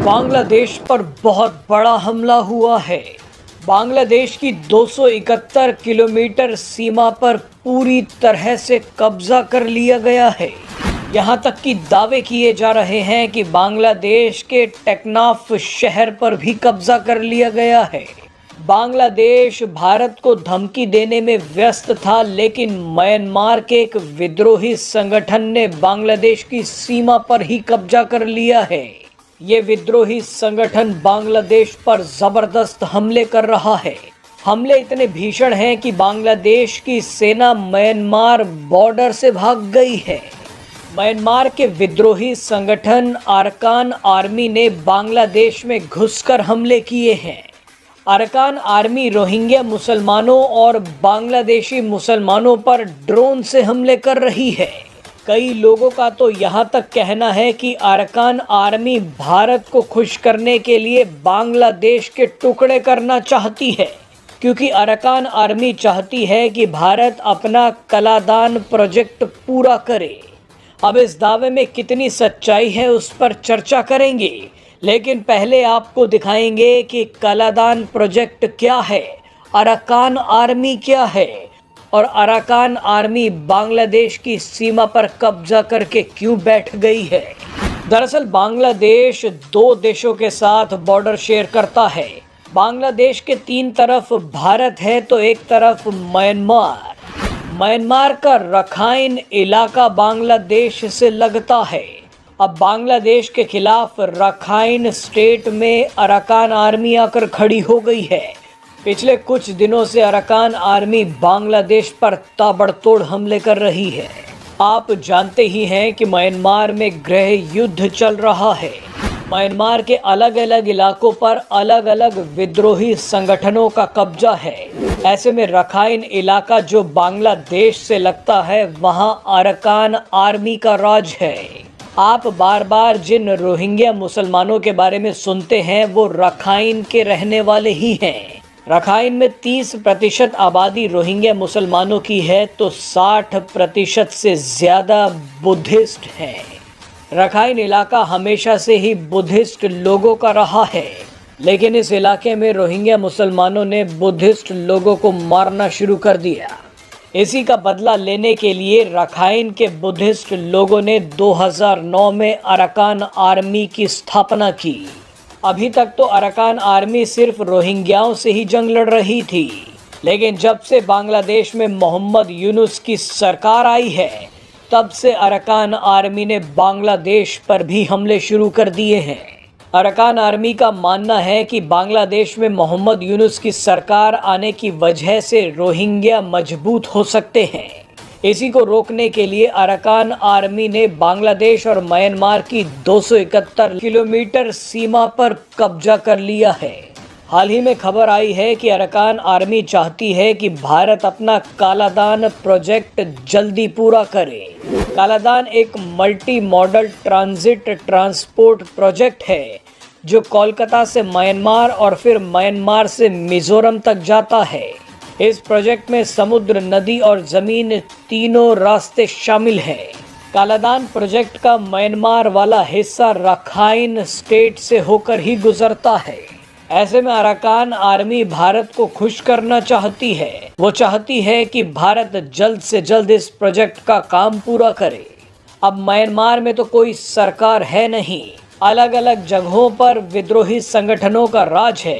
बांग्लादेश पर बहुत बड़ा हमला हुआ है। बांग्लादेश की 271 किलोमीटर सीमा पर पूरी तरह से कब्जा कर लिया गया है। यहाँ तक कि दावे किए जा रहे हैं कि बांग्लादेश के टेकनाफ शहर पर भी कब्जा कर लिया गया है। बांग्लादेश भारत को धमकी देने में व्यस्त था, लेकिन म्यांमार के एक विद्रोही संगठन ने बांग्लादेश की सीमा पर ही कब्जा कर लिया है। ये विद्रोही संगठन बांग्लादेश पर जबरदस्त हमले कर रहा है। हमले इतने भीषण हैं कि बांग्लादेश की सेना म्यांमार बॉर्डर से भाग गई है। म्यांमार के विद्रोही संगठन अरकान आर्मी ने बांग्लादेश में घुसकर हमले किए हैं। अरकान आर्मी रोहिंग्या मुसलमानों और बांग्लादेशी मुसलमानों पर ड्रोन से हमले कर रही है। कई लोगों का तो यहाँ तक कहना है कि अरकान आर्मी भारत को खुश करने के लिए बांग्लादेश के टुकड़े करना चाहती है, क्योंकि अरकान आर्मी चाहती है कि भारत अपना कलादान प्रोजेक्ट पूरा करे। अब इस दावे में कितनी सच्चाई है उस पर चर्चा करेंगे, लेकिन पहले आपको दिखाएंगे कि कलादान प्रोजेक्ट क्या है, अरकान आर्मी क्या है और अरकान आर्मी बांग्लादेश की सीमा पर कब्जा करके क्यों बैठ गई है। दरअसल बांग्लादेश दो देशों के साथ बॉर्डर शेयर करता है। बांग्लादेश के तीन तरफ भारत है तो एक तरफ म्यांमार। म्यांमार का रखाइन इलाका बांग्लादेश से लगता है। अब बांग्लादेश के खिलाफ रखाइन स्टेट में अरकान आर्मी आकर खड़ी हो गई है। पिछले कुछ दिनों से अरकान आर्मी बांग्लादेश पर ताबड़तोड़ हमले कर रही है। आप जानते ही हैं कि म्यांमार में गृह युद्ध चल रहा है। म्यांमार के अलग अलग इलाकों पर अलग अलग विद्रोही संगठनों का कब्जा है। ऐसे में रखाइन इलाका जो बांग्लादेश से लगता है, वहां अरकान आर्मी का राज है। आप बार बार जिन रोहिंग्या मुसलमानों के बारे में सुनते हैं वो रखाइन के रहने वाले ही हैं। रखाइन में 30% आबादी रोहिंग्या मुसलमानों की है तो 60% से ज़्यादा बुद्धिस्ट हैं। रखाइन इलाका हमेशा से ही बुद्धिस्ट लोगों का रहा है, लेकिन इस इलाके में रोहिंग्या मुसलमानों ने बुद्धिस्ट लोगों को मारना शुरू कर दिया। इसी का बदला लेने के लिए रखाइन के बुद्धिस्ट लोगों ने 2009 में अरकान आर्मी की स्थापना की। अभी तक तो अरकान आर्मी सिर्फ रोहिंग्याओं से ही जंग लड़ रही थी, लेकिन जब से बांग्लादेश में मोहम्मद यूनुस की सरकार आई है, तब से अरकान आर्मी ने बांग्लादेश पर भी हमले शुरू कर दिए हैं। अरकान आर्मी का मानना है कि बांग्लादेश में मोहम्मद यूनुस की सरकार आने की वजह से रोहिंग्या मजबूत हो सकते हैं। इसी को रोकने के लिए अरकान आर्मी ने बांग्लादेश और म्यांमार की 271 किलोमीटर सीमा पर कब्जा कर लिया है। हाल ही में खबर आई है कि अरकान आर्मी चाहती है कि भारत अपना कालादान प्रोजेक्ट जल्दी पूरा करे। कालादान एक multi modal transit transport project है जो कोलकाता से म्यांमार और फिर म्यांमार से मिजोरम तक जाता है। इस प्रोजेक्ट में समुद्र, नदी और ज़मीन तीनों रास्ते शामिल हैं। कालादान प्रोजेक्ट का म्यांमार वाला हिस्सा रखाइन स्टेट से होकर ही गुजरता है। ऐसे में अरकान आर्मी भारत को खुश करना चाहती है। वो चाहती है कि भारत जल्द से जल्द इस प्रोजेक्ट का काम पूरा करे। अब म्यांमार में तो कोई सरकार है नहीं, अलग अलग जगहों पर विद्रोही संगठनों का राज है।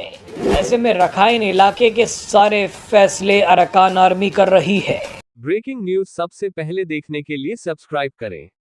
ऐसे में रखाइन इलाके के सारे फैसले अरकान आर्मी कर रही है। ब्रेकिंग न्यूज सबसे पहले देखने के लिए सब्सक्राइब करें।